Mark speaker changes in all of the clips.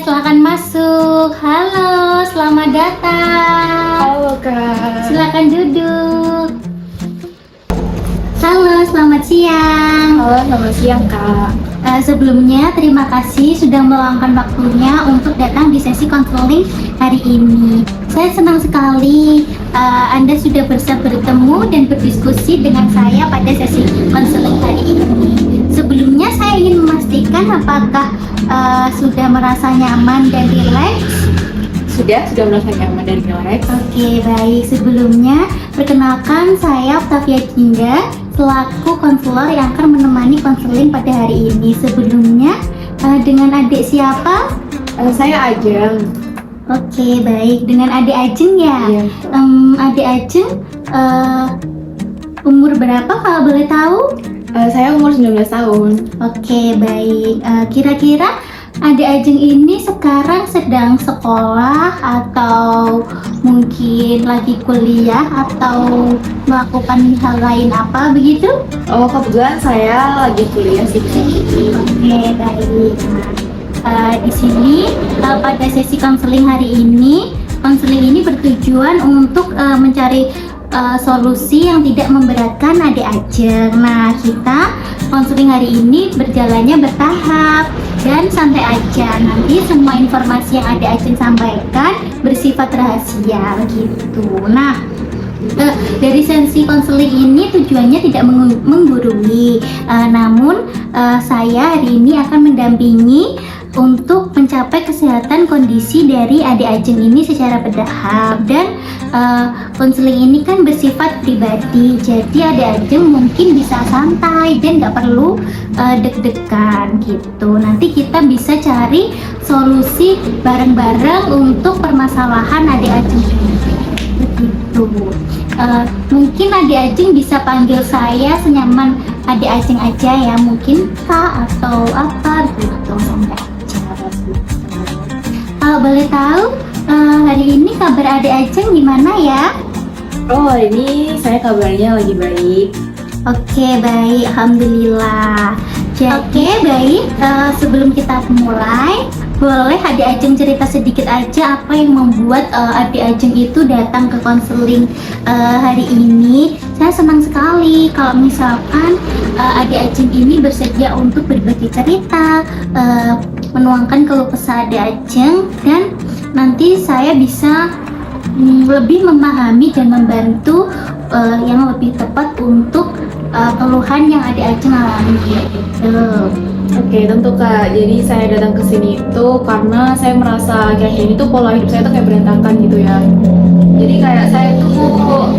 Speaker 1: silakan masuk. Halo, selamat datang.
Speaker 2: Halo Kak.
Speaker 1: Silakan duduk. Halo, selamat siang.
Speaker 2: Halo, selamat siang Kak.
Speaker 1: Sebelumnya terima kasih sudah meluangkan waktunya untuk datang di sesi konseling hari ini. Saya senang sekali Anda sudah bisa bertemu dan berdiskusi dengan saya pada sesi konseling hari ini. Sebelumnya saya ingin memastikan apakah sudah merasa nyaman dan rileks.
Speaker 2: Sudah merasa nyaman dan rileks.
Speaker 1: Oke, baik. Sebelumnya, perkenalkan saya Octavia Dinda selaku konselor yang akan menemani konseling pada hari ini. Sebelumnya, dengan adik siapa?
Speaker 2: Saya Ajeng.
Speaker 1: Oke, baik. Dengan adik Ajeng ya?
Speaker 2: Iya.
Speaker 1: Adik Ajeng, umur berapa kalau boleh tahu?
Speaker 2: Saya umur 19 tahun.
Speaker 1: Oke, baik. Kira-kira adik Ajeng ini sekarang sedang sekolah atau mungkin lagi kuliah atau melakukan hal lain apa begitu?
Speaker 2: Oh, kebetulan saya lagi kuliah sih.
Speaker 1: Oke, baik. Di sini pada sesi konseling hari ini, konseling ini bertujuan untuk mencari solusi yang tidak memberatkan adik Ajeng. Nah, kita konseling hari ini berjalannya bertahap dan santai aja. Nanti semua informasi yang adik Ajeng sampaikan bersifat rahasia gitu. Nah, dari sesi konseling ini tujuannya tidak menggurui, namun saya hari ini akan mendampingi untuk mencapai kesehatan kondisi dari adik Ajeng ini secara bertahap. Dan konseling ini kan bersifat pribadi, jadi adik Ajeng mungkin bisa santai dan nggak perlu deg-degan gitu. Nanti kita bisa cari solusi bareng-bareng untuk permasalahan adik Ajeng ini begitu. Mungkin adik Ajeng bisa panggil saya senyaman adik Ajeng aja ya, mungkin Kak atau apa gitu, santai aja. Kalau boleh tahu hari ini kabar adik Ajeng gimana ya?
Speaker 2: Oh, hari ini saya kabarnya lagi baik.
Speaker 1: Oke, baik, alhamdulillah. Oke, baik. Sebelum kita mulai, boleh adik Ajeng cerita sedikit aja apa yang membuat adik Ajeng itu datang ke konseling hari ini. Saya senang sekali kalau misalkan adik Ajeng ini bersedia untuk berbagi cerita, menuangkan keluh kesah adik Ajeng, dan nanti saya bisa lebih memahami dan membantu yang lebih tepat untuk keluhan yang adik Ajeng alami gitu.
Speaker 2: Oke, tentu Kak. Jadi saya datang ke sini itu karena saya merasa kayak ini tuh pola hidup saya tuh kayak berantakan gitu ya. Jadi kayak saya tuh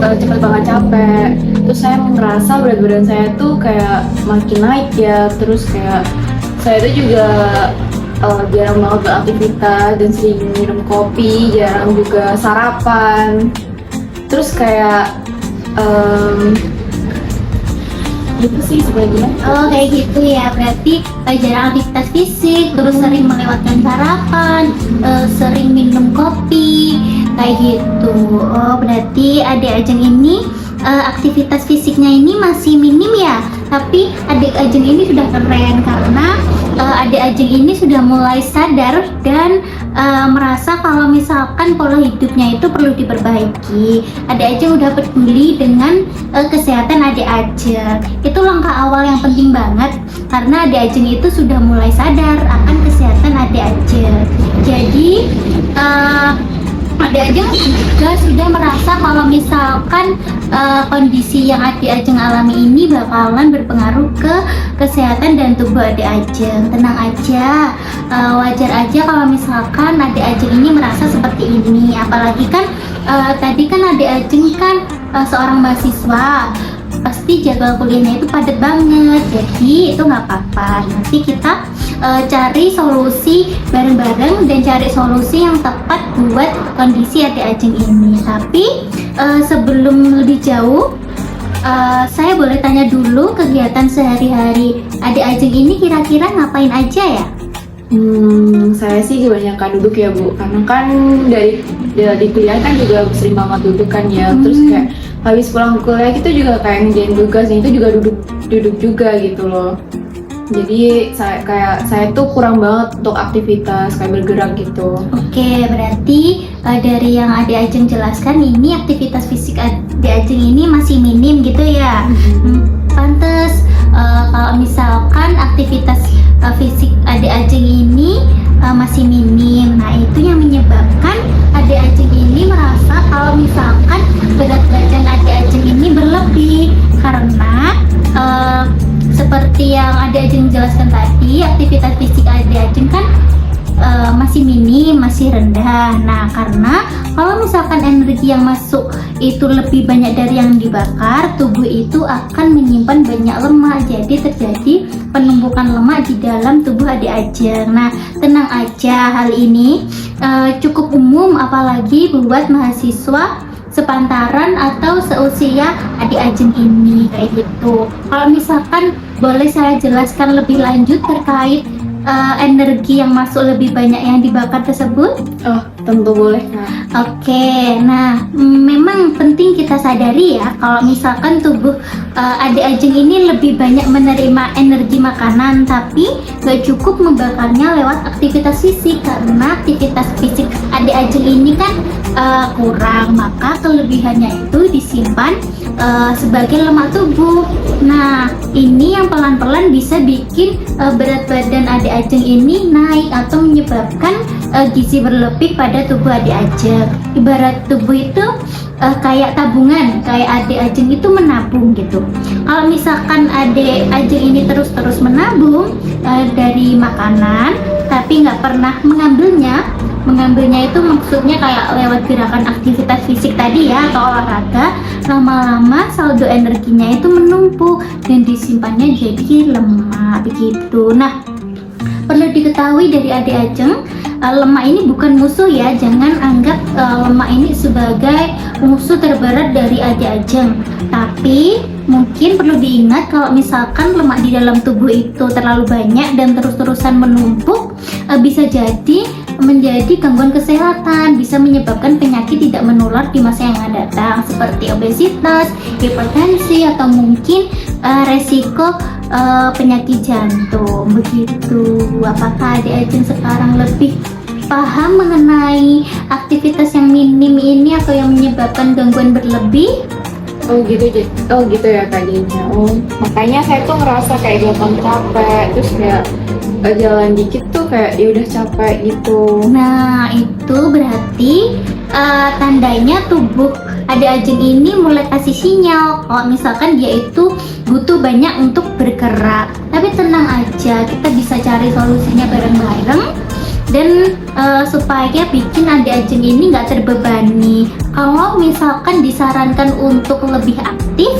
Speaker 2: cepet banget capek. Terus saya merasa berat badan saya tuh kayak makin naik ya. Terus kayak saya tuh juga jarang banget beraktivitas dan sering minum kopi, jarang juga sarapan. Terus kayak gitu sih sebenarnya.
Speaker 1: Oh, kayak gitu ya. Berarti jarang aktivitas fisik, terus sering melewatkan sarapan, sering minum kopi, kayak gitu. Oh, berarti adik Ajeng ini aktivitas fisiknya ini masih minim ya. Tapi adik Ajeng ini sudah keren karena adik Ajeng ini sudah mulai sadar dan merasa kalau misalkan pola hidupnya itu perlu diperbaiki. Adik Ajeng udah peduli dengan kesehatan adik Ajeng. Itu langkah awal yang penting banget karena adik Ajeng itu sudah mulai sadar akan kesehatan adik Ajeng. Jadi adik Ajeng juga sudah merasa kalau misalkan kondisi yang adik Ajeng alami ini bakalan berpengaruh ke kesehatan dan tubuh adik Ajeng. Tenang aja, wajar aja kalau misalkan adik Ajeng ini merasa seperti ini. Apalagi kan tadi kan adik Ajeng kan seorang mahasiswa, pasti jadwal kuliahnya itu padat banget. Jadi itu nggak apa-apa. Nanti kita cari solusi bareng-bareng dan cari solusi yang tepat buat kondisi adik Ajeng ini. Tapi sebelum lebih jauh, saya boleh tanya dulu kegiatan sehari-hari adik Ajeng ini kira-kira ngapain aja ya?
Speaker 2: Saya sih kebanyakan duduk ya Bu, karena kan dari kuliah kan juga sering banget duduk kan ya. Terus kayak habis pulang kuliah itu juga kayak ngerjain tugas, itu juga duduk juga gitu loh. Jadi saya tuh kurang banget untuk aktivitas kayak bergerak gitu.
Speaker 1: Oke, berarti dari yang Ade Ajeng jelaskan ini aktivitas fisik Ade Ajeng ini masih minim gitu ya. Pantes kalau misalkan aktivitas fisik Ade Ajeng ini masih minim. Nah, itu yang menyebabkan Ade Ajeng ini merasa kalau misalkan berat badan Ade Ajeng ini berlebih karena seperti yang Ade Ajeng jelaskan tadi, aktivitas fisik Ade Ajeng kan masih minim, masih rendah. Nah, karena kalau misalkan energi yang masuk itu lebih banyak dari yang dibakar, tubuh itu akan menyimpan banyak lemak. Jadi terjadi penumpukan lemak di dalam tubuh Ade Ajeng. Nah, tenang aja, hal ini cukup umum apalagi buat mahasiswa sepantaran atau seusia Ade Ajeng ini kayak gitu. Kalau misalkan boleh saya jelaskan lebih lanjut terkait energi yang masuk lebih banyak yang dibakar tersebut?
Speaker 2: Oh, tentu boleh Kak.
Speaker 1: Oke, nah memang penting kita sadari ya kalau misalkan tubuh Ade Ajeng ini lebih banyak menerima energi makanan, tapi gak cukup membakarnya lewat aktivitas fisik karena aktivitas fisik Ade Ajeng ini kan kurang, maka kelebihannya itu disimpan sebagai lemak tubuh. Nah, ini yang pelan-pelan bisa bikin berat badan Ade Ajeng ini naik atau menyebabkan gizi berlebih pada tubuh Ade Ajeng. Ibarat tubuh itu kayak tabungan, kayak Ade Ajeng itu menabung gitu. Kalau misalkan Ade Ajeng ini terus-terus menabung dari makanan, tapi nggak pernah mengambilnya itu maksudnya kayak lewat gerakan aktivitas fisik tadi ya atau olahraga, lama-lama saldo energinya itu menumpuk dan disimpannya jadi lemak begitu. Nah, perlu diketahui dari Ade Ajeng, lemak ini bukan musuh ya. Jangan anggap lemak ini sebagai musuh terberat dari Ade Ajeng. Tapi mungkin perlu diingat kalau misalkan lemak di dalam tubuh itu terlalu banyak dan terus-terusan menumpuk, bisa jadi menjadi gangguan kesehatan, bisa menyebabkan penyakit tidak menular di masa yang akan datang seperti obesitas, hipertensi, atau mungkin resiko penyakit jantung begitu. Apakah Ade Ajeng sekarang lebih paham mengenai aktivitas yang minim ini atau yang menyebabkan gangguan berlebih?
Speaker 2: Oh gitu ya Kak jadinya. Oh, makanya saya tuh ngerasa kayak gampang capek, terus kayak jalan dikit tuh kayak ya udah capek gitu.
Speaker 1: Nah, itu berarti tandanya tubuh Ade Ajeng ini mulai kasih sinyal kalau misalkan dia itu butuh banyak untuk bergerak. Tapi tenang aja, kita bisa cari solusinya bareng-bareng dan supaya bikin Ade Ajeng ini nggak terbebani. Kalau misalkan disarankan untuk lebih aktif,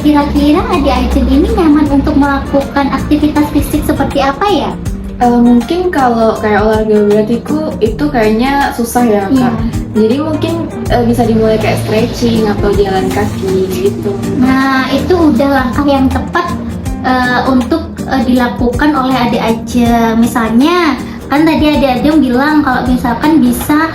Speaker 1: kira-kira Ade Ajeng ini nyaman untuk melakukan aktivitas fisik seperti apa ya?
Speaker 2: Mungkin kalau kayak olahraga berat itu kayaknya susah ya Kak.
Speaker 1: Iya.
Speaker 2: Jadi mungkin bisa dimulai kayak stretching atau jalan kaki gitu.
Speaker 1: Nah, itu udah langkah yang tepat untuk dilakukan oleh Ade Ajeng. Misalnya kan tadi Ade Ajeng bilang kalau misalkan bisa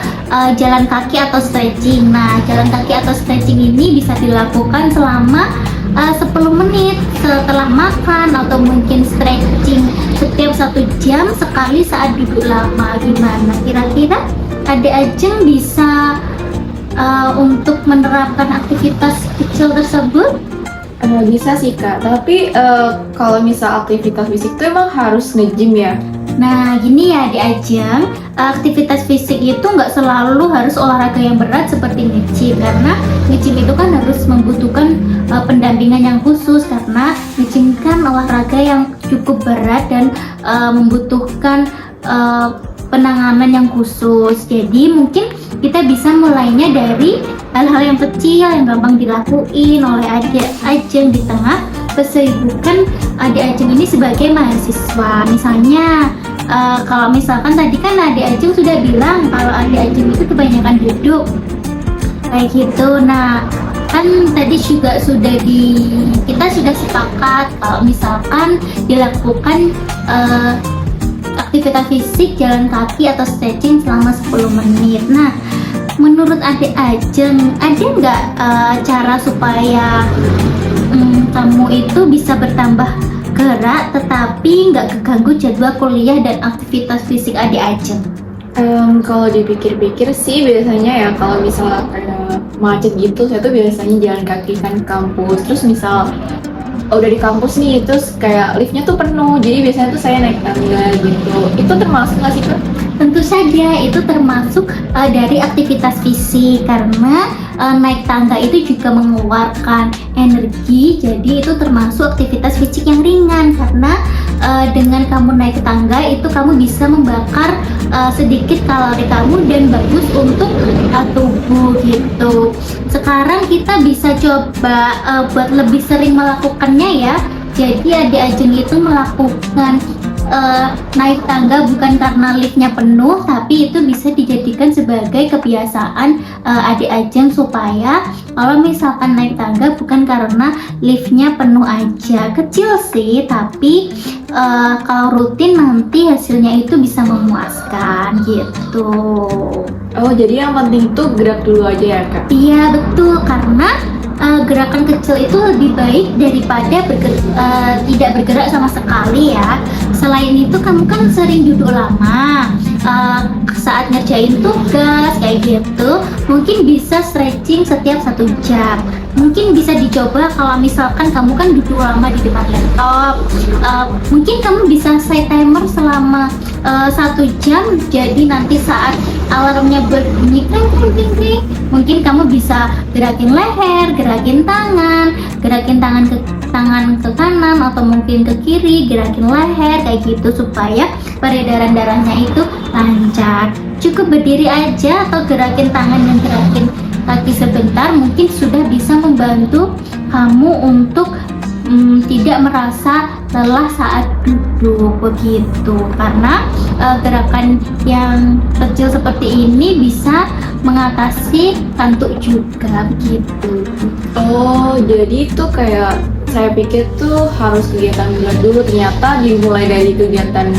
Speaker 1: jalan kaki atau stretching. Nah, jalan kaki atau stretching ini bisa dilakukan selama 10 menit setelah makan, atau mungkin stretching setiap 1 jam sekali saat duduk lama. Gimana kira-kira Ade Ajeng bisa untuk menerapkan aktivitas kecil tersebut?
Speaker 2: Bisa sih Kak, tapi kalau misal aktivitas fisik itu emang harus nge-gym ya?
Speaker 1: Nah, gini ya Ade Ajeng, aktivitas fisik itu nggak selalu harus olahraga yang berat seperti nge-gym, karena nge-gym itu kan harus membutuhkan pendampingan yang khusus, karena nge-gym kan olahraga yang cukup berat dan membutuhkan penanganan yang khusus. Jadi mungkin kita bisa mulainya dari hal-hal yang kecil yang gampang dilakuin oleh Ade Ajeng di tengah kesibukan Ade Ajeng ini sebagai mahasiswa. Misalnya kalau misalkan tadi kan Ade Ajeng sudah bilang kalau Ade Ajeng itu kebanyakan duduk kayak gitu. Nah, kan tadi juga kita sudah sepakat kalau misalkan dilakukan aktivitas fisik jalan kaki atau stretching selama 10 menit. Nah, menurut Ade Ajeng ada nggak cara supaya kamu itu bisa bertambah bergerak tetapi nggak keganggu jadwal kuliah dan aktivitas fisik adik Ajeng?
Speaker 2: Kalau dipikir-pikir sih biasanya ya kalau misal kayak macet gitu, saya tuh biasanya jalan kaki kan ke kampus. Terus misal udah di kampus nih, terus kayak liftnya tuh penuh, jadi biasanya tuh saya naik tangga gitu. Itu termasuk nggak sih Kak?
Speaker 1: Tentu saja itu termasuk dari aktivitas fisik karena naik tangga itu juga mengeluarkan energi, jadi itu termasuk aktivitas fisik yang ringan karena dengan kamu naik tangga itu kamu bisa membakar sedikit kalori kamu dan bagus untuk tubuh gitu. Sekarang kita bisa coba buat lebih sering melakukannya ya. Jadi adik Ajeng itu melakukan naik tangga bukan karena liftnya penuh, tapi itu bisa dijadikan sebagai kebiasaan adik Ajeng supaya kalau misalkan naik tangga bukan karena liftnya penuh aja. Kecil sih, tapi kalau rutin nanti hasilnya itu bisa memuaskan gitu.
Speaker 2: Oh, jadi yang penting tuh gerak dulu aja ya Kak?
Speaker 1: Iya betul, karena gerakan kecil itu lebih baik daripada tidak bergerak sama sekali ya. Selain itu kamu kan sering duduk lama saat ngerjain tugas kayak gitu, mungkin bisa stretching setiap 1 jam. Mungkin bisa dicoba kalau misalkan kamu kan duduk lama di depan laptop, mungkin kamu bisa set timer selama 1 jam. Jadi nanti saat alarmnya berbunyi kring kring kring kring, mungkin kamu bisa gerakin leher, gerakin tangan ke kanan atau mungkin ke kiri, gerakin leher kayak gitu supaya peredaran darahnya itu lancar. Cukup berdiri aja atau gerakin tangan dan gerakin kaki sebentar mungkin sudah bisa membantu kamu untuk tidak merasa lelah saat duduk begitu, karena gerakan yang kecil seperti ini bisa mengatasi kantuk juga begitu.
Speaker 2: Oh, jadi itu kayak saya pikir tuh harus kegiatan berat dulu, ternyata dimulai dari kegiatan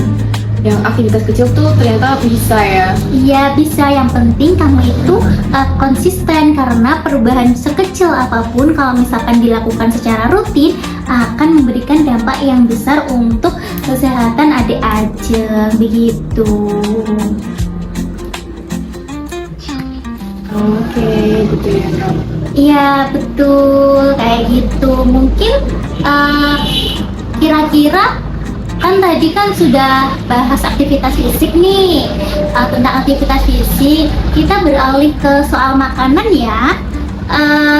Speaker 2: yang aktivitas kecil tuh ternyata bisa ya.
Speaker 1: Iya bisa, yang penting kamu itu konsisten karena perubahan sekecil apapun kalau misalkan dilakukan secara rutin akan memberikan dampak yang besar untuk kesehatan adik Ajeng begitu.
Speaker 2: Oke, gitu ya Kak.
Speaker 1: Iya betul kayak gitu. Mungkin kira-kira kan tadi kan sudah bahas aktivitas fisik nih, tentang aktivitas fisik kita beralih ke soal makanan ya.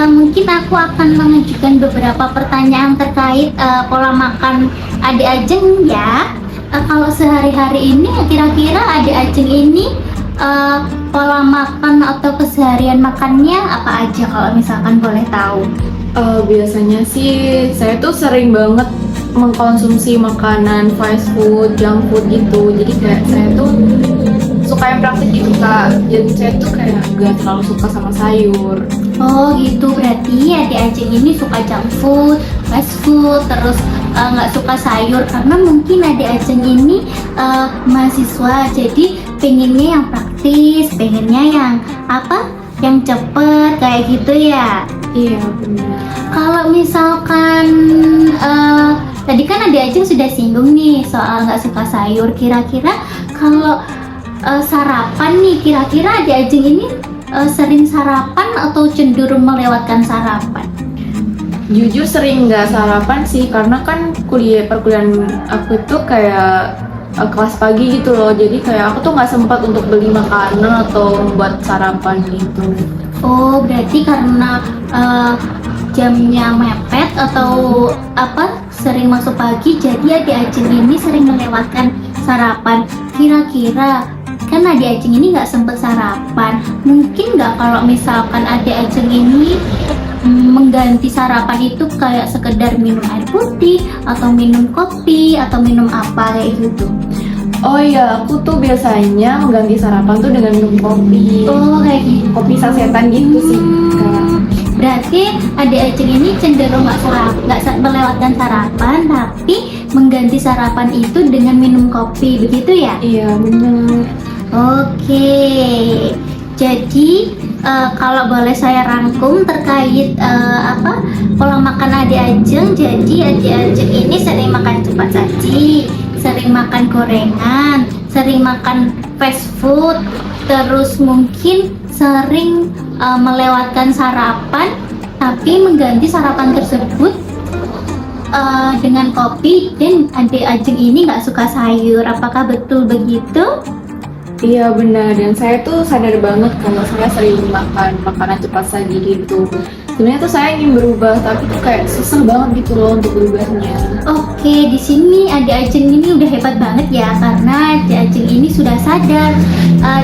Speaker 1: Mungkin aku akan mengajukan beberapa pertanyaan terkait pola makan adik Ajeng ya. Kalau sehari-hari ini kira-kira adik Ajeng ini pola makan atau keseharian makannya apa aja kalau misalkan boleh tahu?
Speaker 2: Biasanya sih saya tuh sering banget mengkonsumsi makanan fast food, junk food gitu. Jadi kayak saya tuh suka yang praktis gitu Kak. Jadi saya tuh kayak gak terlalu suka sama sayur.
Speaker 1: Oh gitu, berarti adik Ajeng ini suka junk food, fast food, terus nggak suka sayur karena mungkin adik Ajeng ini mahasiswa, jadi pengennya yang praktis, pengennya yang apa? Yang cepet kayak gitu ya.
Speaker 2: Iya benar.
Speaker 1: Kalau misalkan tadi kan adik Ajeng sudah singgung nih soal nggak suka sayur, kira-kira kalau sarapan nih, kira-kira adik Ajeng ini sering sarapan atau cenderung melewatkan sarapan?
Speaker 2: Jujur sering nggak sarapan sih, karena kan perkuliahan aku itu kayak kelas pagi gitu loh. Jadi kayak aku tuh nggak sempat untuk beli makanan atau membuat sarapan gitu.
Speaker 1: Oh, berarti karena jamnya mepet atau apa sering masuk pagi, jadi adik Ajeng ini sering melewatkan sarapan. Kira-kira kan adik Ajeng ini nggak sempet sarapan, mungkin nggak kalau misalkan adik Ajeng ini mengganti sarapan itu kayak sekedar minum air putih atau minum kopi atau minum apa kayak gitu?
Speaker 2: Oh iya, aku tuh biasanya mengganti sarapan tuh dengan minum kopi.
Speaker 1: Oh kayak gitu.
Speaker 2: Kopi sasetan gitu sih Kak.
Speaker 1: Berarti adik Ajeng ini cenderung nggak melewatkan sarapan, tapi mengganti sarapan itu dengan minum kopi, begitu ya?
Speaker 2: Iya benar.
Speaker 1: Oke, jadi kalau boleh saya rangkum terkait pola makan Adik Ajeng. Jadi Adik Ajeng ini sering makan cepat saji, sering makan gorengan, sering makan fast food, terus mungkin sering melewatkan sarapan, tapi mengganti sarapan tersebut dengan kopi. Dan Adik Ajeng ini nggak suka sayur. Apakah betul begitu?
Speaker 2: Iya benar, dan saya tuh sadar banget kalau saya sering makan makanan cepat saji gitu. Sebenarnya tuh saya ingin berubah, tapi tuh kayak susah banget gitu loh untuk berubahnya.
Speaker 1: Oke, di sini Adik Ajeng ini udah hebat banget ya, karena Adik Ajeng ini sudah sadar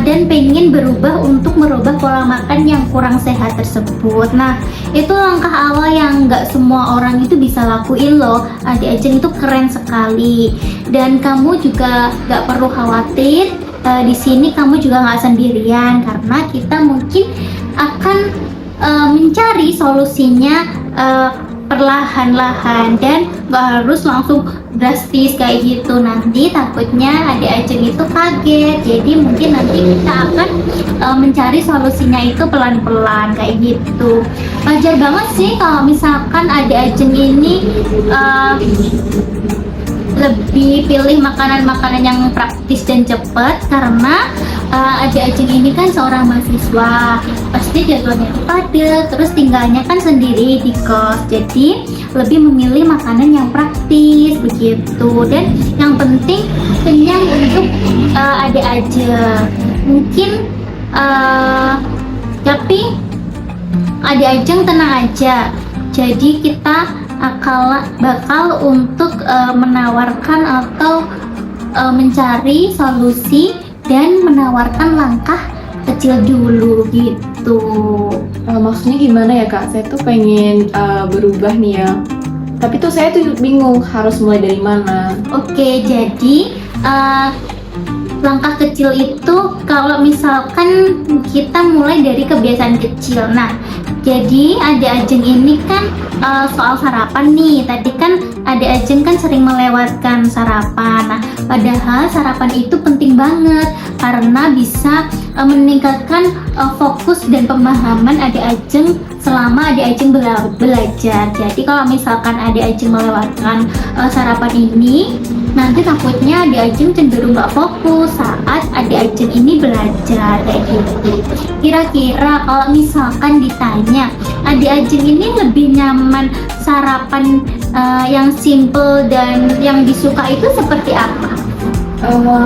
Speaker 1: dan pengen berubah untuk merubah pola makan yang kurang sehat tersebut. Nah, itu langkah awal yang nggak semua orang itu bisa lakuin loh. Adik Ajeng itu keren sekali, dan kamu juga nggak perlu khawatir. Di sini kamu juga nggak sendirian, karena kita mungkin akan mencari solusinya perlahan-lahan dan nggak harus langsung drastis kayak gitu. Nanti takutnya Adik Ajeng itu kaget. Jadi mungkin nanti kita akan mencari solusinya itu pelan-pelan kayak gitu. Wajar banget sih kalau misalkan Adik Ajeng ini lebih pilih makanan-makanan yang praktis dan cepat, karena Adik Ajeng ini kan seorang mahasiswa, pasti jadwalnya itu padat, terus tinggalnya kan sendiri di kos, jadi lebih memilih makanan yang praktis begitu. Dan yang penting kenyang untuk Adik Ajeng. Mungkin tapi Adik Ajeng tenang aja, jadi kita bakal untuk menawarkan atau mencari solusi dan menawarkan langkah kecil dulu gitu.
Speaker 2: Maksudnya gimana ya Kak? Saya tuh pengen berubah nih ya, tapi tuh saya tuh bingung harus mulai dari mana.
Speaker 1: Oke, jadi langkah kecil itu kalau misalkan kita mulai dari kebiasaan kecil. Nah, jadi Adik Ajeng ini kan soal sarapan nih. Tadi kan Adik Ajeng kan sering melewatkan sarapan. Nah, padahal sarapan itu penting banget karena bisa meningkatkan fokus dan pemahaman Adik Ajeng selama Adik Ajeng belajar. Jadi kalau misalkan Adik Ajeng melewatkan sarapan ini, nanti takutnya Adik Ajeng cenderung gak fokus saat Adik Ajeng ini belajar kayak gitu. Kira-kira kalau misalkan ditanya, Adik Ajeng ini lebih nyaman sarapan yang simple dan yang disuka itu seperti apa?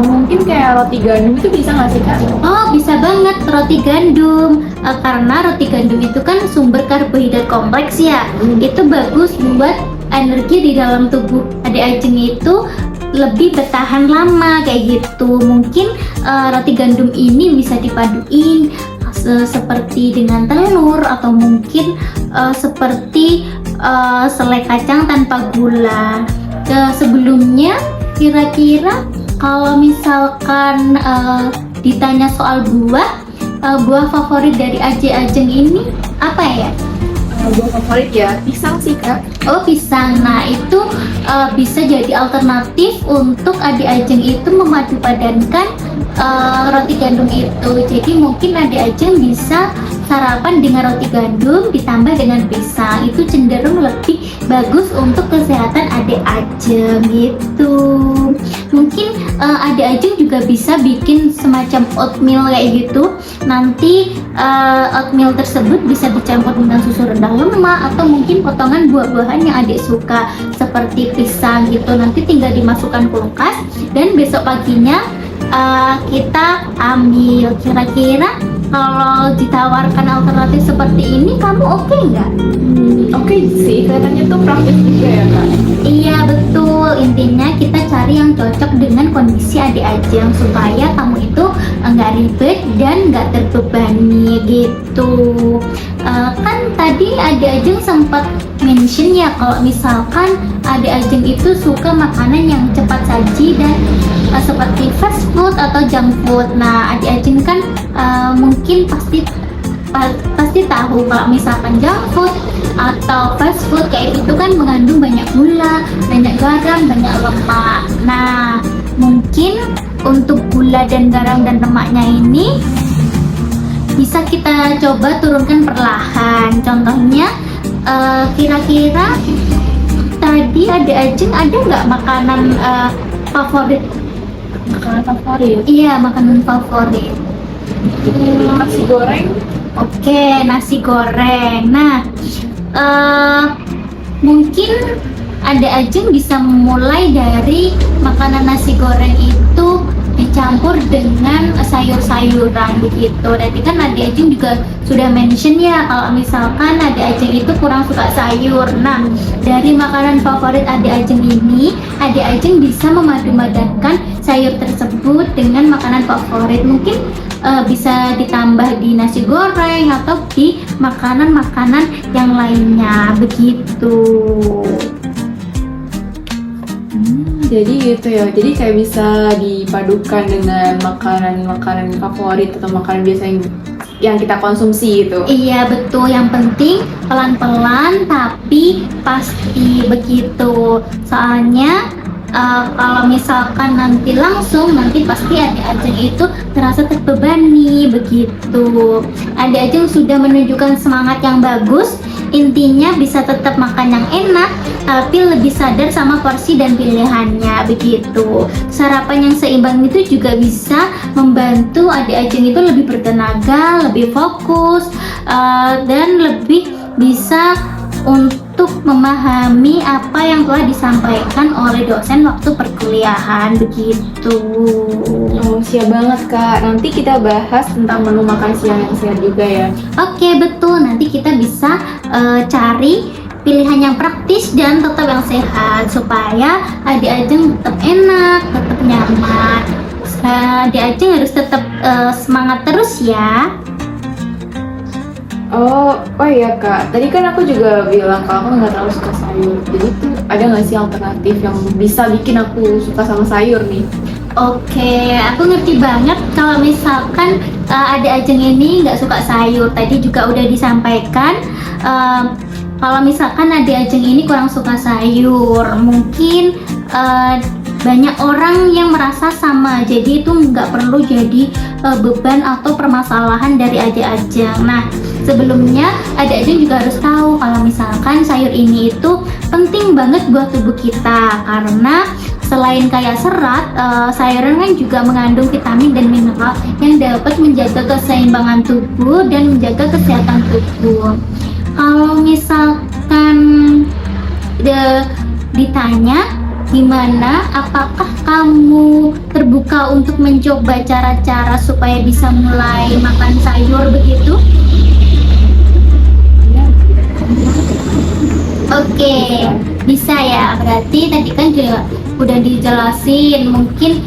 Speaker 2: Mungkin kayak roti gandum itu bisa nggak sih Kak?
Speaker 1: Oh, bisa banget roti gandum. Karena roti gandum itu kan sumber karbohidrat kompleks ya. Itu bagus buat energi di dalam tubuh Adik Ajeng itu lebih bertahan lama kayak gitu. Mungkin roti gandum ini bisa dipaduin seperti dengan telur, atau mungkin seperti selai kacang tanpa gula. Sebelumnya kira-kira kalau misalkan ditanya soal buah favorit dari Adik Ajeng ini apa ya?
Speaker 2: Buah favorit ya pisang sih Kak.
Speaker 1: Oh, pisang. Nah, itu bisa jadi alternatif untuk Adik Ajeng itu memadupadankan roti gandum itu. Jadi mungkin Adik Ajeng bisa sarapan dengan roti gandum ditambah dengan pisang. Itu cenderung lebih bagus untuk kesehatan Adik Ajeng gitu. Mungkin Adik Ajeng juga bisa bikin semacam oatmeal kayak gitu. Nanti oatmeal tersebut bisa dicampur dengan susu rendah lemak, atau mungkin potongan buah-buahan yang Adik suka seperti pisang gitu. Nanti tinggal dimasukkan kulkas dan besok paginya kita ambil. Kira-kira kalau ditawarkan alternatif seperti ini, kamu oke nggak?
Speaker 2: Oke sih, kelihatannya tuh praktis juga ya Kak.
Speaker 1: Iya betul, intinya kita cari yang cocok dengan kondisi Adik Ajeng supaya kamu itu nggak ribet dan nggak terbebani gitu. Kan tadi Adik Ajeng sempat mention ya kalau misalkan Adik Ajeng itu suka makanan yang cepat saji dan seperti fast food atau junk food. Nah, Adik Ajeng kan mungkin pasti tahu kalau misalkan junk food atau fast food kayak itu kan mengandung banyak gula, banyak garam, banyak lemak. Nah, mungkin untuk gula dan garam dan lemaknya ini bisa kita coba turunkan perlahan. Contohnya kira-kira tadi ada Ajeng ada nggak makanan favorit?
Speaker 2: Makanan favorit.
Speaker 1: Iya, makanan favorit.
Speaker 2: Nasi goreng.
Speaker 1: Oke, nasi goreng. Nah, mungkin ada Ajeng bisa mulai dari makanan nasi goreng itu dicampur dengan sayur-sayuran begitu. Nanti kan Ade Ajeng juga sudah mention ya kalau misalkan Ade Ajeng itu kurang suka sayur. Nah, dari makanan favorit Ade Ajeng ini, Ade Ajeng bisa memadu-madankan sayur tersebut dengan makanan favorit. Mungkin bisa ditambah di nasi goreng atau di makanan-makanan yang lainnya begitu.
Speaker 2: Jadi gitu ya, jadi kayak bisa dipadukan dengan makanan-makanan favorit atau makanan biasa yang kita konsumsi gitu.
Speaker 1: Iya betul, yang penting pelan-pelan tapi pasti begitu. Soalnya kalau misalkan nanti langsung, nanti pasti Ade Ajeng itu terasa terbebani begitu. Ade Ajeng sudah menunjukkan semangat yang bagus. Intinya bisa tetap makan yang enak, tapi lebih sadar sama porsi dan pilihannya begitu. Sarapan yang seimbang itu juga bisa membantu Ade Ajeng itu lebih bertenaga, lebih fokus, dan lebih bisa untuk memahami apa yang telah disampaikan oleh dosen waktu perkuliahan begitu.
Speaker 2: Oh, siap banget Kak. Nanti kita bahas tentang menu makan siang yang sehat juga ya.
Speaker 1: Oke betul, nanti kita bisa cari pilihan yang praktis dan tetap yang sehat supaya Ade Ajeng tetap enak, tetap nyaman. Ade Ajeng harus tetap semangat terus ya.
Speaker 2: Oh iya Kak. Tadi kan aku juga bilang kalau aku nggak terlalu suka sayur. Jadi tuh ada nggak sih alternatif yang bisa bikin aku suka sama sayur nih?
Speaker 1: Oke, aku ngerti banget kalau misalkan Ade Ajeng ini nggak suka sayur. Tadi juga udah disampaikan kalau misalkan Ade Ajeng ini kurang suka sayur, mungkin banyak orang yang merasa sama. Jadi itu nggak perlu jadi beban atau permasalahan dari Ade Ajeng. Nah, sebelumnya Ade Ajeng juga harus tahu kalau misalkan sayur ini itu penting banget buat tubuh kita, karena selain kaya serat, sayuran kan juga mengandung vitamin dan mineral yang dapat menjaga keseimbangan tubuh dan menjaga kesehatan tubuh. Kalau misalkan ditanya gimana, apakah kamu terbuka untuk mencoba cara-cara supaya bisa mulai makan sayur begitu? Oke, bisa ya. Berarti tadi kan juga udah dijelasin, mungkin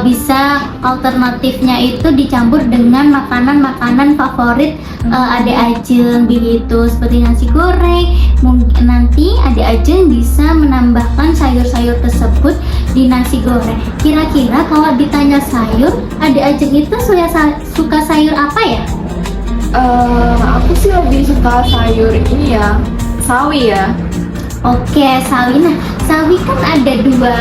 Speaker 1: bisa alternatifnya itu dicampur dengan makanan-makanan favorit Ade Ajeng begitu, seperti nasi goreng. Mungkin nanti Ade Ajeng bisa menambahkan sayur-sayur tersebut di nasi goreng. Kira-kira kalau ditanya sayur, Ade Ajeng itu suka sayur apa ya?
Speaker 2: Aku sih lebih suka sayur ini ya, sawi ya.
Speaker 1: Oke, sawi. Nah, sawi kan ada dua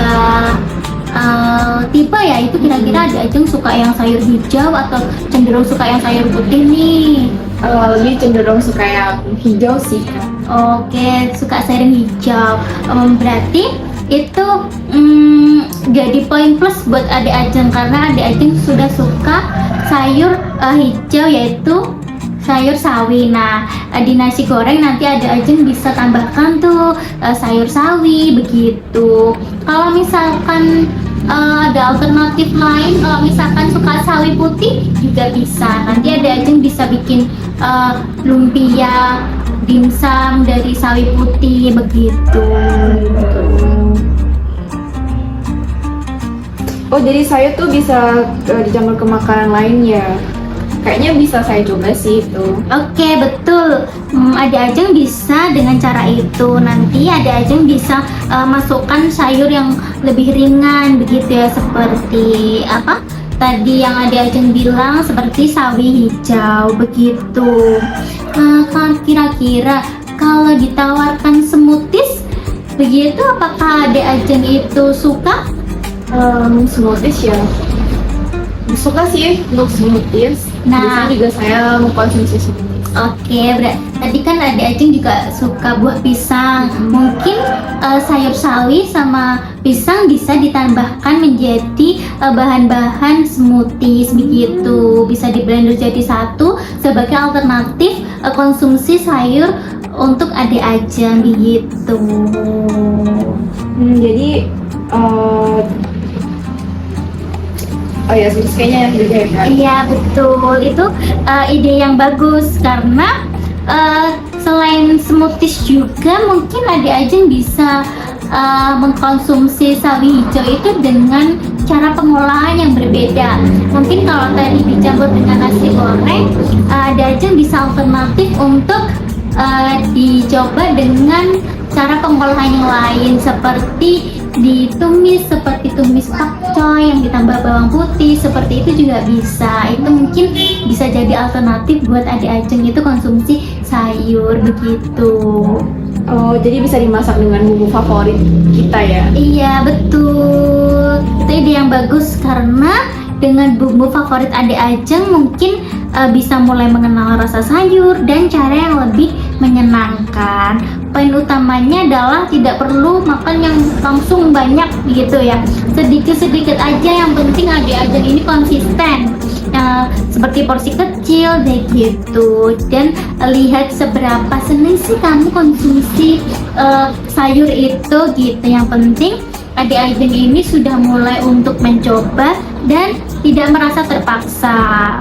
Speaker 1: tipe ya. Itu kira-kira Ade Ajeng suka yang sayur hijau atau cenderung suka yang sayur putih nih?
Speaker 2: Lebih cenderung suka yang hijau sih Kak.
Speaker 1: Oke, suka sayur hijau. Berarti itu jadi poin plus buat Ade Ajeng, karena Ade Ajeng sudah suka sayur hijau, yaitu sayur sawi. Nah, di nasi goreng nanti Ade Ajeng bisa tambahkan tuh sayur sawi begitu. Kalau misalkan ada alternatif lain, kalau misalkan suka sawi putih juga bisa. Nanti Ade Ajeng bisa bikin lumpia dimsum dari sawi putih begitu.
Speaker 2: Oh, jadi sayur tuh bisa dicampur ke makanan lain ya? Kayaknya bisa saya coba sih itu.
Speaker 1: Oke, betul. Ade Ajeng bisa dengan cara itu. Nanti Ade Ajeng bisa masukkan sayur yang lebih ringan begitu ya, seperti apa? Tadi yang Ade Ajeng bilang seperti sawi hijau begitu. Kira-kira kalau ditawarkan smoothies begitu, apakah Ade Ajeng itu suka?
Speaker 2: Smoothies ya? Suka sih untuk smoothies. Biasanya juga saya mengkonsumsi smoothies.
Speaker 1: Oke, tadi kan Adik Ajeng juga suka buah pisang. Mungkin sayur sawi sama pisang bisa ditambahkan menjadi bahan-bahan smoothies begitu. Bisa di blender jadi satu sebagai alternatif konsumsi sayur untuk Adik Ajeng begitu.
Speaker 2: Jadi oh ya, smoothies kayaknya yang juga ya Kak?
Speaker 1: Iya betul, itu ide yang bagus karena selain smoothies juga mungkin Adik Ajeng bisa mengkonsumsi sawi hijau itu dengan cara pengolahan yang berbeda. Mungkin kalau tadi dicampur dengan nasi goreng, Adik Ajeng bisa alternatif untuk dicoba dengan cara pengolahan yang lain seperti ditumis, seperti tumis pakcoy yang ditambah bawang putih, seperti itu juga bisa. Itu mungkin bisa jadi alternatif buat Adik Ajeng itu konsumsi sayur begitu.
Speaker 2: Oh, jadi bisa dimasak dengan bumbu favorit kita ya?
Speaker 1: Iya betul, itu ide yang bagus karena dengan bumbu favorit Adik Ajeng mungkin bisa mulai mengenal rasa sayur dan cara yang lebih menyenangkan. Poin utamanya adalah tidak perlu makan yang langsung banyak gitu ya, sedikit-sedikit aja, yang penting Adik Ajeng ini konsisten. Seperti porsi kecil deh gitu, dan lihat seberapa seneng sih kamu konsumsi sayur itu gitu. Yang penting Adik Ajeng ini sudah mulai untuk mencoba dan tidak merasa terpaksa.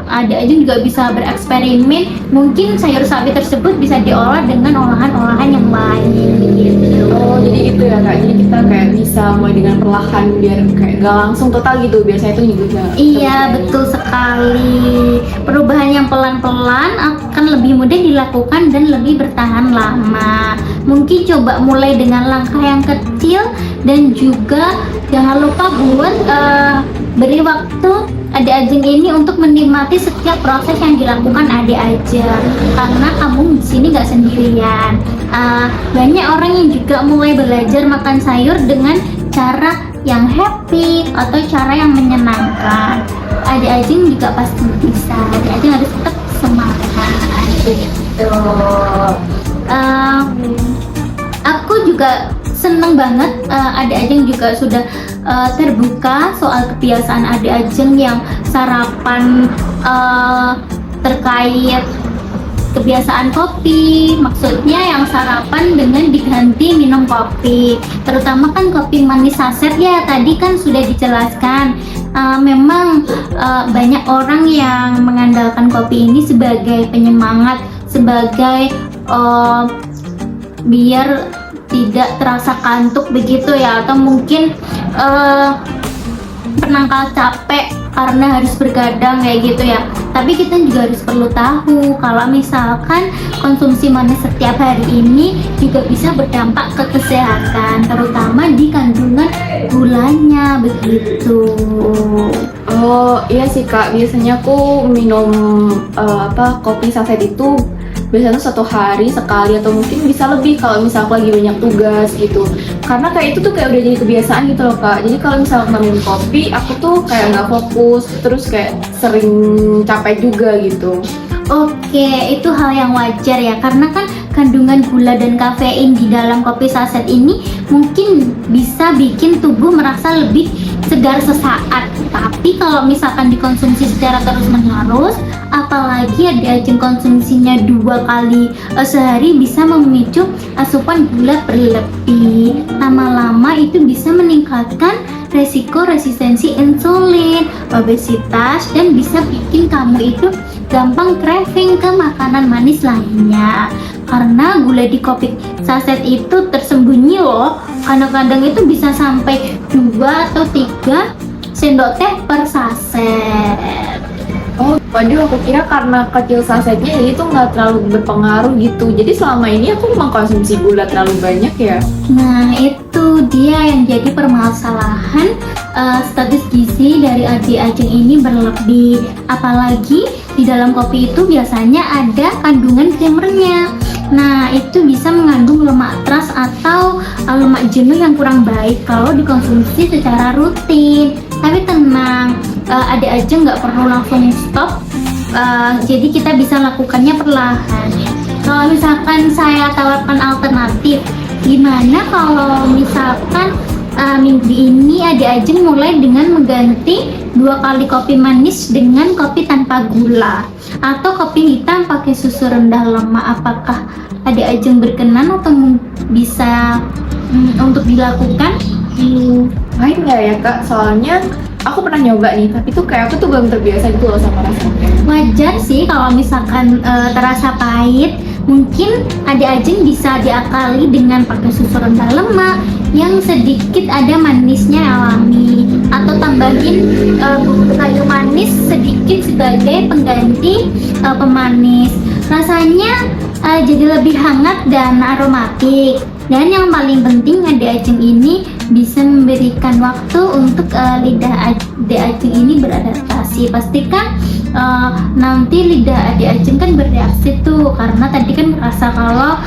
Speaker 1: Adik Ajeng juga bisa bereksperimen, mungkin sayur sawi tersebut bisa diolah dengan olahan-olahan yang lain gitu.
Speaker 2: Oh, jadi itu ya Kak, jadi kita kayak bisa mulai dengan perlahan biar kayak gak langsung total gitu, biasanya itu juga.
Speaker 1: Iya betul sekali, perubahan yang pelan-pelan akan lebih mudah dilakukan dan lebih bertahan lama. Mungkin coba mulai dengan langkah yang kecil dan juga jangan lupa buat beri waktu Adik Ajeng ini untuk menikmati setiap proses yang dilakukan Adik Ajeng, karena kamu di sini nggak sendirian. Banyak orang yang juga mulai belajar makan sayur dengan cara yang happy atau cara yang menyenangkan. Adik Ajeng juga pasti bisa. Adik Ajeng harus tetap semangat gitu. Aku juga seneng banget Adik Ajeng juga sudah terbuka soal kebiasaan Adik Ajeng yang sarapan terkait kebiasaan kopi. Maksudnya yang sarapan dengan diganti minum kopi, terutama kan kopi manis saset ya, tadi kan sudah dijelaskan. Memang banyak orang yang mengandalkan kopi ini sebagai penyemangat, sebagai biar tidak terasa kantuk begitu ya, atau mungkin penangkal capek karena harus bergadang kayak gitu ya. Tapi kita juga harus perlu tahu kalau misalkan konsumsi manis setiap hari ini juga bisa berdampak ke kesehatan, terutama di kandungan gulanya begitu.
Speaker 2: Oh iya sih Kak, biasanya aku minum kopi saset itu biasanya 1 hari sekali atau mungkin bisa lebih kalau misal aku lagi banyak tugas gitu, karena kayak itu tuh kayak udah jadi kebiasaan gitu loh Kak. Jadi kalau misal aku minum kopi, aku tuh kayak nggak fokus, terus kayak sering capek juga gitu.
Speaker 1: Oke, itu hal yang wajar ya, karena kan kandungan gula dan kafein di dalam kopi saset ini mungkin bisa bikin tubuh merasa lebih segar sesaat. Tapi kalau misalkan dikonsumsi secara terus-menerus, apalagi Adik Ajeng konsumsinya 2 kali sehari, bisa memicu asupan gula berlebih. Lama-lama itu bisa meningkatkan resiko resistensi insulin, obesitas, dan bisa bikin kamu itu gampang craving ke makanan manis lainnya. Karena gula di kopi saset itu tersembunyi loh, kadang-kadang itu bisa sampai 2 atau 3 sendok teh per saset.
Speaker 2: Oh, waduh, aku kira karena kecil sasetnya jadi itu nggak terlalu berpengaruh gitu. Jadi selama ini aku mengkonsumsi gula terlalu banyak ya.
Speaker 1: Nah, itu dia yang jadi permasalahan, status gizi dari Adik Ajeng ini berlebih. Apalagi di dalam kopi itu biasanya ada kandungan creamernya. Nah, itu bisa mengandung lemak trans atau lemak jenuh yang kurang baik kalau dikonsumsi secara rutin. Tapi tenang, Adik Ajeng nggak perlu langsung stop Jadi kita bisa lakukannya perlahan. Kalau misalkan saya tawarkan alternatif, gimana kalau misalkan minggu ini Adik Ajeng mulai dengan mengganti 2 kali kopi manis dengan kopi tanpa gula atau kopi hitam pakai susu rendah lemak. Apakah Adik Ajeng berkenan atau bisa untuk dilakukan?
Speaker 2: Main nggak ya kak? Soalnya aku pernah nyoba nih, tapi tuh kayak aku tuh belum terbiasa gitu loh sama rasanya.
Speaker 1: Wajar sih kalau misalkan terasa pahit. Mungkin Adik Ajeng bisa diakali dengan pakai susu rendah lemak yang sedikit ada manisnya alami, atau tambahin kayu manis sedikit sebagai pengganti pemanis. Rasanya jadi lebih hangat dan aromatik. Dan yang paling penting Adik Ajeng ini bisa memberikan waktu untuk lidah Adik Ajeng ini beradaptasi. Pastikan nanti lidah Adik Ajeng kan bereaksi tuh, karena tadi kan merasa kalau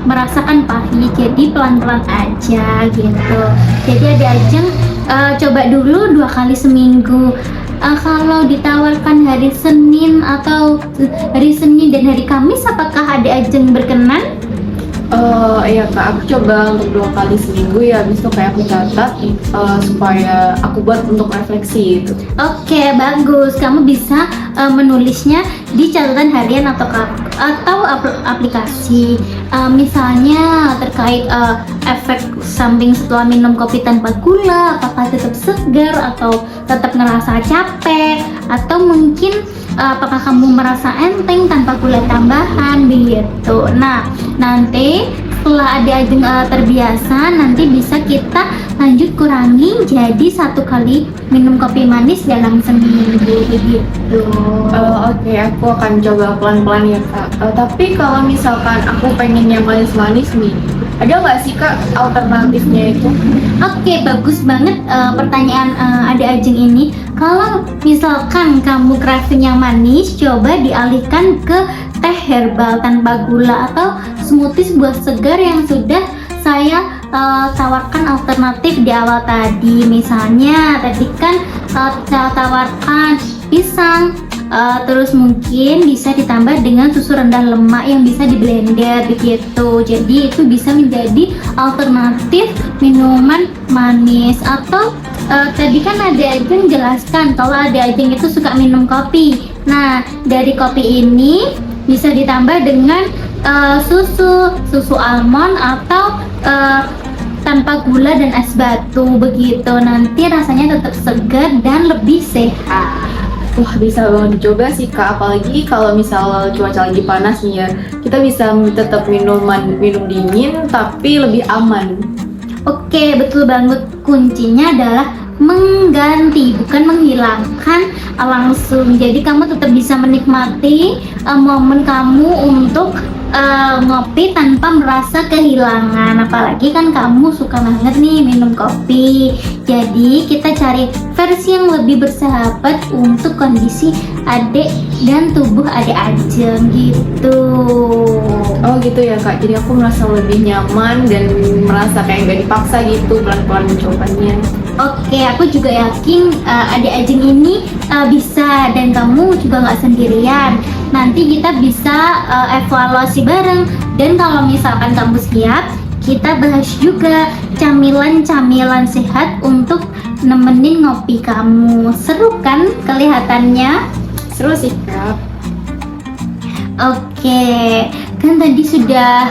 Speaker 1: merasakan pahit, jadi pelan-pelan aja gitu. Jadi Adik Ajeng coba dulu 2 kali seminggu. Kalau ditawarkan hari Senin atau hari Senin dan hari Kamis, apakah Adik Ajeng berkenan?
Speaker 2: Iya kak, aku coba untuk 2 kali seminggu ya. Habis itu kayak aku catat supaya aku buat untuk refleksi gitu.
Speaker 1: Oke, bagus. Kamu bisa menulisnya di catatan harian atau aplikasi. Misalnya terkait efek samping setelah minum kopi tanpa gula, apakah tetap segar atau tetap ngerasa capek, atau mungkin apakah kamu merasa enteng tanpa gula tambahan begitu. Nah, nanti setelah Adik Ajeng terbiasa, nanti bisa kita lanjut kurangi jadi 1 kali minum kopi manis dalam seminggu begitu.
Speaker 2: Oke, aku akan coba pelan-pelan ya kak. Tapi kalau misalkan aku pengen yang manis-manis nih, ada nggak sih kak alternatifnya itu?
Speaker 1: Oke, bagus banget pertanyaan Adik Ajeng ini. Kalau misalkan kamu craving yang manis, coba dialihkan ke teh herbal tanpa gula atau smoothies buah segar yang sudah saya tawarkan alternatif di awal tadi. Misalnya tadi kan saya tawarkan pisang, terus mungkin bisa ditambah dengan susu rendah lemak yang bisa di blender begitu. Jadi itu bisa menjadi alternatif minuman manis. Atau tadi kan Adik Ajeng jelaskan kalau Adik Ajeng itu suka minum kopi. Nah, dari kopi ini bisa ditambah dengan susu almond atau tanpa gula dan es batu begitu. Nanti rasanya tetap segar dan lebih sehat.
Speaker 2: Wah, bisa banget dicoba sih kak, apalagi kalau misal cuaca lagi panas nih ya, kita bisa tetap minum dingin tapi lebih aman.
Speaker 1: Oke, betul banget. Kuncinya adalah mengganti, bukan menghilangkan langsung. Jadi kamu tetap bisa menikmati momen kamu untuk ngopi tanpa merasa kehilangan. Apalagi kan kamu suka banget nih minum kopi. Jadi kita cari versi yang lebih bersahabat untuk kondisi adik dan tubuh Adik Ajeng gitu.
Speaker 2: Oh gitu ya kak, jadi aku merasa lebih nyaman dan merasa kayak gak dipaksa gitu pelan-pelan mencobanya.
Speaker 1: Oke, aku juga yakin Adik Ajeng ini bisa, dan kamu juga nggak sendirian. Nanti kita bisa evaluasi bareng, dan kalau misalkan kamu siap, kita bahas juga camilan-camilan sehat untuk nemenin ngopi kamu. Seru kan kelihatannya?
Speaker 2: Seru sih kak.
Speaker 1: Oke, kan tadi sudah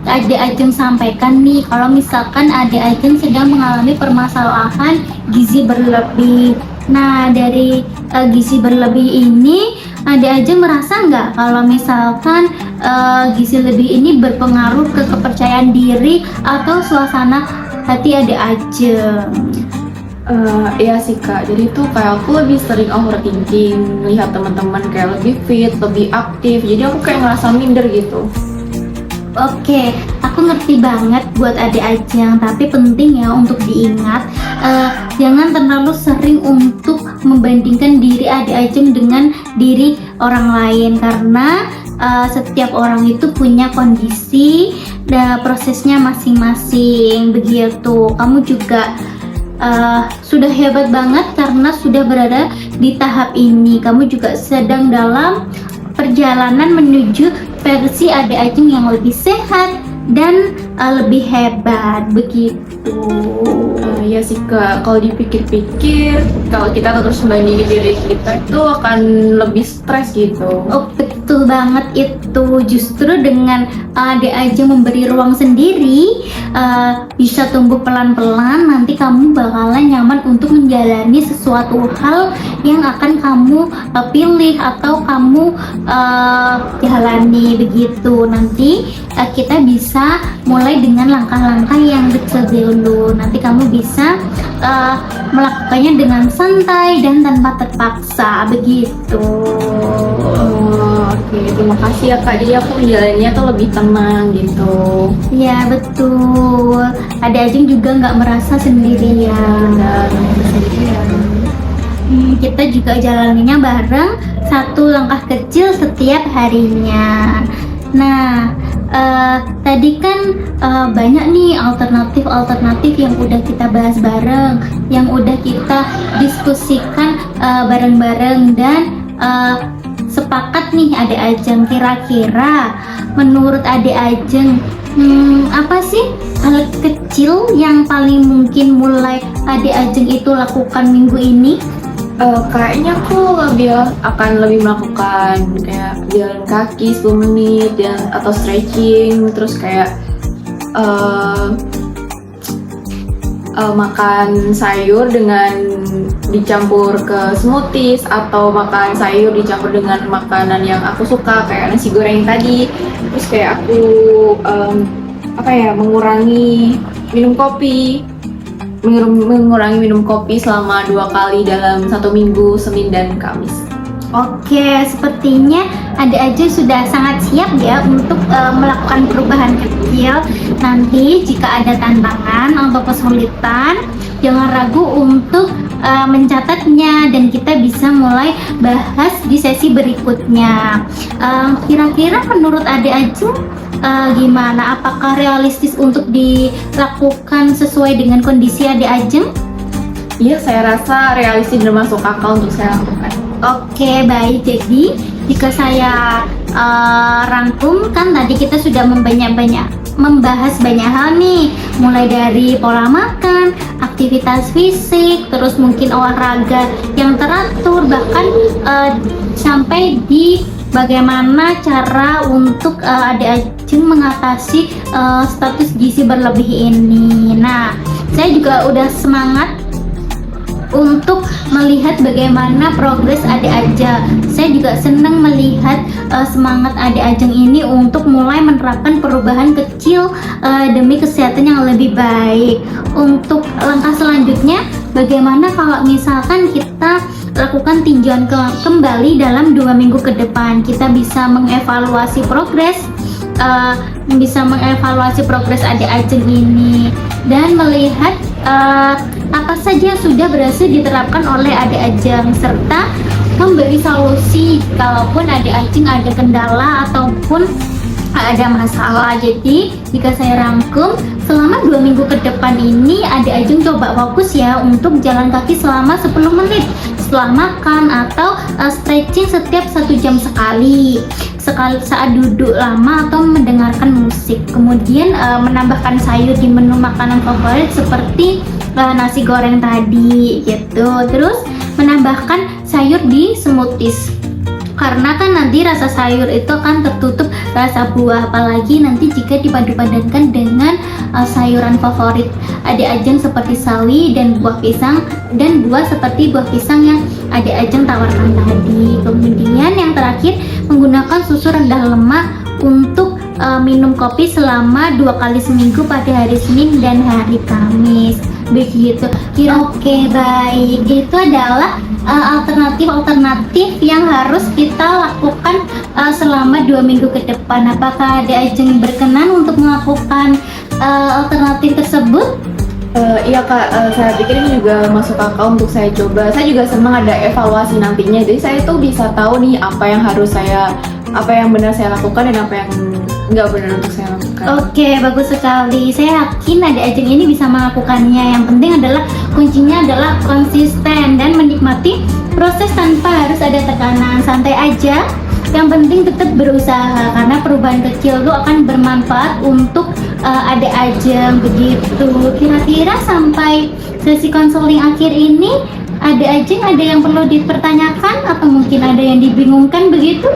Speaker 1: Adik Ajeng sampaikan nih kalau misalkan Adik Ajeng sedang mengalami permasalahan gizi berlebih. Nah, dari gizi berlebih ini Adik Ajeng merasa nggak kalau misalkan gizi lebih ini berpengaruh ke kepercayaan diri atau suasana hati Adik Ajeng?
Speaker 2: Iya sih kak, jadi tuh kayak aku lebih sering overthinking, lihat teman-teman kayak lebih fit, lebih aktif, jadi aku kayak ngerasa minder gitu.
Speaker 1: Oke, aku ngerti banget buat Adik Ajeng, tapi penting ya untuk diingat, jangan terlalu sering untuk membandingkan diri Adik Ajeng dengan diri orang lain, karena setiap orang itu punya kondisi dan prosesnya masing-masing begitu. Kamu juga sudah hebat banget karena sudah berada di tahap ini. Kamu juga sedang dalam perjalanan menuju versi Ade Ajeng yang lebih sehat dan lebih hebat begitu.
Speaker 2: Iya sih Kak, kalau dipikir-pikir kalau kita terus membandingin diri kita itu akan lebih stres gitu.
Speaker 1: Oh betul banget itu, justru dengan Ade Ajeng memberi ruang sendiri, bisa tumbuh pelan-pelan, nanti kamu bakalan nyaman untuk menjalani sesuatu hal yang akan kamu pilih atau kamu jalani begitu. Nanti kita bisa mulai dengan langkah-langkah yang kecil dulu, nanti kamu bisa melakukannya dengan santai dan tanpa terpaksa begitu.
Speaker 2: Oke, terima kasih ya Kak, jadi aku menjalannya tuh lebih tenang gitu.
Speaker 1: Ya betul, Ade Ajeng juga nggak merasa sendirian.
Speaker 2: Dan sendirian.
Speaker 1: Kita juga jalaninya bareng, satu langkah kecil setiap harinya. Nah, tadi kan banyak nih alternatif yang udah kita bahas bareng, yang udah kita diskusikan bareng-bareng dan sepakat nih Ade Ajeng. Kira-kira menurut Ade Ajeng apa sih hal kecil yang paling mungkin mulai Ade Ajeng itu lakukan minggu ini?
Speaker 2: Kayaknya aku akan lebih melakukan kayak jalan kaki 10 menit atau stretching, terus kayak makan sayur dengan dicampur ke smoothies, atau makan sayur dicampur dengan makanan yang aku suka kayak nasi goreng tadi. Terus kayak aku mengurangi minum kopi selama 2 kali dalam 1 minggu, Senin dan Kamis.
Speaker 1: Oke, sepertinya Ade Ajeng sudah sangat siap ya untuk melakukan perubahan kecil. Nanti jika ada tantangan atau kesulitan, jangan ragu untuk mencatatnya dan kita bisa mulai bahas di sesi berikutnya. Kira-kira menurut Ade Ajeng gimana? Apakah realistis untuk dilakukan sesuai dengan kondisi Ade Ajeng?
Speaker 2: Iya, saya rasa realistis dan masuk akal untuk saya lakukan.
Speaker 1: Oke, baik. Jadi jika saya rangkum, kan tadi kita sudah membahas banyak hal nih, mulai dari pola makan, aktivitas fisik, terus mungkin olahraga yang teratur, bahkan sampai di bagaimana cara untuk Ade Ajeng mengatasi status gizi berlebih ini. Nah, saya juga udah semangat untuk melihat bagaimana progres Ade Ajeng. Saya juga senang melihat semangat Ade Ajeng ini untuk mulai menerapkan perubahan kecil demi kesehatan yang lebih baik. Untuk langkah selanjutnya, bagaimana kalau misalkan kita lakukan tinjauan kembali dalam 2 minggu ke depan? Kita bisa mengevaluasi progres Ade Ajeng ini dan melihat apa saja yang sudah berhasil diterapkan oleh Ade Ajeng, serta memberi solusi kalaupun Ade Ajeng ada kendala ataupun ada masalah. Jadi jika saya rangkum, selama 2 minggu ke depan ini Ade Ajeng coba fokus ya untuk jalan kaki selama 10 menit setelah makan, atau stretching setiap 1 jam sekali saat duduk lama atau mendengarkan musik. Kemudian menambahkan sayur di menu makanan favorit seperti nasi goreng tadi gitu. Terus menambahkan sayur di smoothies, karena kan nanti rasa sayur itu akan tertutup rasa buah, apalagi nanti jika dipadu-padankan dengan sayuran favorit Ade Ajeng seperti sawi dan buah pisang, dan buah seperti buah pisang yang Ade Ajeng tawarkan tadi. Kemudian yang terakhir, menggunakan susu rendah lemak untuk minum kopi selama 2 kali seminggu pada hari Senin dan hari Kamis begitu. Oke, baik, itu adalah alternatif yang harus kita lakukan selama 2 minggu ke depan. Apakah Ade Ajeng berkenan untuk melakukan alternatif tersebut?
Speaker 2: Iya Kak, saya pikir ini juga masuk akal untuk saya coba. Saya juga senang ada evaluasi nantinya, jadi saya tuh bisa tahu nih apa yang benar saya lakukan dan apa yang nggak benar untuk saya lakukan.
Speaker 1: Oke, bagus sekali. Saya yakin adik Ajeng ini bisa melakukannya. Yang penting adalah kuncinya adalah konsisten dan menikmati proses tanpa harus ada tekanan. Santai aja. Yang penting tetap berusaha karena perubahan kecil itu akan bermanfaat untuk adik Ajeng begitu. Kira-kira sampai sesi konseling akhir ini adik Ajeng ada yang perlu dipertanyakan atau mungkin ada yang dibingungkan begitu?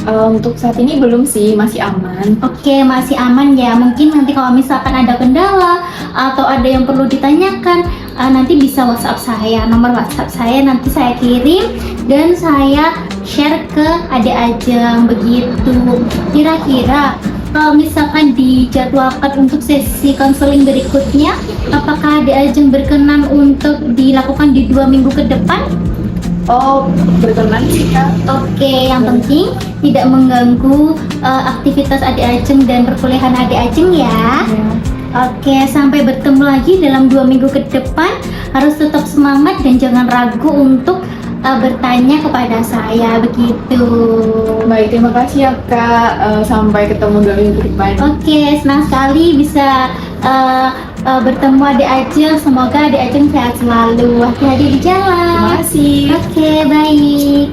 Speaker 2: Untuk saat ini belum sih, masih aman.
Speaker 1: Oke, masih aman ya. Mungkin nanti kalau misalkan ada kendala atau ada yang perlu ditanyakan, nanti bisa WhatsApp saya. Nomor WhatsApp saya nanti saya kirim dan saya share ke adik Ajeng begitu. Kira-kira kalau misalkan dijadwalkan untuk sesi konseling berikutnya, apakah adik Ajeng berkenan untuk dilakukan di 2 minggu ke depan?
Speaker 2: Oh, berkenan sih Kak.
Speaker 1: Oke, yang penting tidak mengganggu aktivitas adik Ajeng dan perkuliahan adik Ajeng ya.
Speaker 2: Ya.
Speaker 1: Oke, sampai bertemu lagi dalam 2 minggu ke depan. Harus tetap semangat dan jangan ragu untuk bertanya kepada saya begitu.
Speaker 2: Baik, terima kasih ya Kak. Sampai ketemu 2 minggu ke depan.
Speaker 1: Oke, senang sekali bisa bertemu adik Ajeng. Semoga adik Ajeng sehat selalu. Hati-hati di
Speaker 2: Terima
Speaker 1: jalan.
Speaker 2: kasih.
Speaker 1: Oke, baik.